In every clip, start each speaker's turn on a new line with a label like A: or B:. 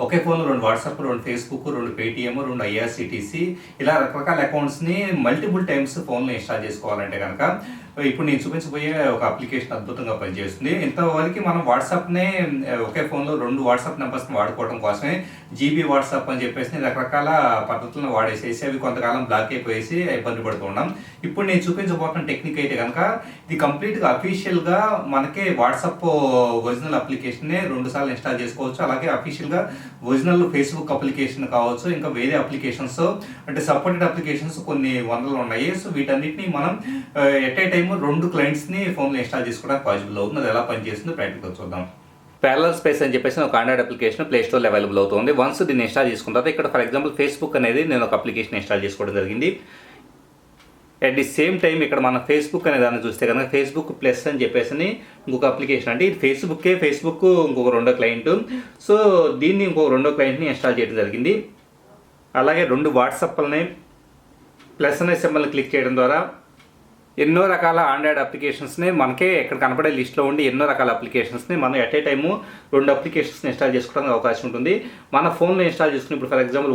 A: ఒకే ఫోన్లో 2 WhatsApp, 2 Facebook, 2 Paytm, 2 IRCTC ఇలా రకరకాల అకౌంట్స్‌ని మల్టిపుల్ టైమ్స్ ఫోన్‌లో ఇన్‌స్టాల్ చేసుకోవాలంటే గనక ఇప్పుడు నేను చూపించబోయే ఒక అప్లికేషన్ అద్భుతంగా పనిచేస్తుంది. ఇంతవరకు మనం వాట్సాప్‌నే ఒకే ఫోన్లో 2 వాట్సాప్ నంబర్స్‌ని వాడుకోవడం కోసమే జీబీ వాట్సాప్ అని చెప్పేసి రకరకాల పద్ధతులను వాడేసేసి అవి కొంతకాలం బ్లాక్ అయిపోయేసి ఇబ్బంది పడుతూ ఉన్నాం. ఇప్పుడు నేను చూపించబోతున్న టెక్నిక్ అయితే గనక ఇది కంప్లీట్‌గా అఫీషియల్‌గా మనకి వాట్సాప్ ఒరిజినల్ అప్లికేషన్‌నే 2 సార్లు ఇన్‌స్టాల్ చేసుకోవచ్చు. అలాగే అఫీషియల్‌గా ఒరిజినల్ ఫేస్‌బుక్ అప్లికేషన్ కావచ్చు, ఇంకా వేరే అప్లికేషన్స్ అంటే సపోర్టెడ్ అప్లికేషన్స్ కొన్ని వందలు ఉన్నాయి. సో వీటన్నిటిని మనం ఎట్ ఏ టైమ్ 2 క్లయింట్స్‌ని ఫోన్‌లో ఇన్‌స్టాల్ చేసుకోవడానికి పాసిబుల్ అవుతుంది. అది ఎలా పనిచేస్తుందో ప్రాక్టికల్‌గా చూద్దాం. ప్యారలల్ స్పేస్ అని చెప్పేసి ఒక ఆండ్రాయిడ్ అప్లికేషన్ ప్లే స్టోర్‌లో అవైలబుల్ అవుతుంది. వన్స్ దీన్ని ఇన్‌స్టాల్ చేసుకున్న తర్వాత ఇక్కడ ఫర్ ఎగ్జాంపుల్ ఫేస్‌బుక్ అనేది నేను ఒక అప్లికేషన్ ఇన్‌స్టాల్ చేసుకోవడం జరిగింది. అట్ ది సేమ్ టైం ఇక్కడ మన ఫేస్‌బుక్ అనే దాన్ని చూస్తే కనుక ఫేస్‌బుక్ ప్లస్ అని చెప్పేసి ఇంకొక అప్లికేషన్ అంటే ఇది ఫేస్‌బుక్ ఇంకొక రెండో క్లయింట్. సో దీన్ని ఇంకొక రెండో క్లయింట్‌ని ఇన్‌స్టాల్ చేయడం జరిగింది. అలాగే 2 వాట్సాప్‌లని ప్లస్ అనే సింబల్ని క్లిక్ చేయడం ద్వారా ఎన్నో రకాల ఆండ్రాయిడ్ అప్లికేషన్స్ని మనకే ఇక్కడ కనపడే లిస్ట్లో ఉండి ఎన్నో రకాల అప్లికేషన్స్ని మనం ఎట్ ఏ టైము 2 అప్లికేషన్స్ని ఇన్‌స్టాల్ చేసుకోవడానికి అవకాశం ఉంటుంది. మన ఫోన్లో ఇన్‌స్టాల్ చేసుకుని ఇప్పుడు ఫర్ ఎగ్జాంపుల్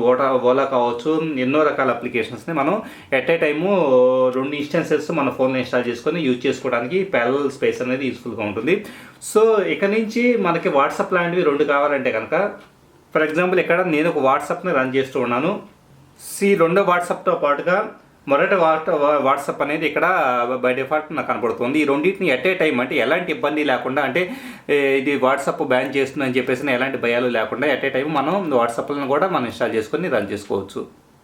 A: ఓలా కావచ్చు, ఎన్నో రకాల అప్లికేషన్స్ని మనం ఎట్ ఏ టైము 2 ఇన్స్టెన్సెస్ మన ఫోన్లో ఇన్‌స్టాల్ చేసుకొని యూజ్ చేసుకోవడానికి ప్యారలల్ స్పేస్ అనేది యూస్ఫుల్గా ఉంటుంది. సో ఇక నుంచి మనకి వాట్సాప్ లాంటివి 2 కావాలంటే కనుక ఫర్ ఎగ్జాంపుల్ ఇక్కడ నేను ఒక వాట్సాప్ని రన్ చేస్తూ ఉన్నాను. రెండో వాట్సాప్తో పాటుగా మొదటి వాట్సాప్ అనేది ఇక్కడ బై డిఫాల్ట్ నాకు కనపడుతుంది. ఈ రెండింటిని ఎట్ ఏ టైం అంటే ఎలాంటి ఇబ్బంది లేకుండా అంటే ఇది వాట్సాప్ బ్యాన్ చేస్తుందని చెప్పేసి ఎలాంటి భయాలు లేకుండా ఎట్ ఏ టైం మనం వాట్సాప్లను కూడా మనం ఇన్‌స్టాల్ చేసుకొని రన్ చేసుకోవచ్చు.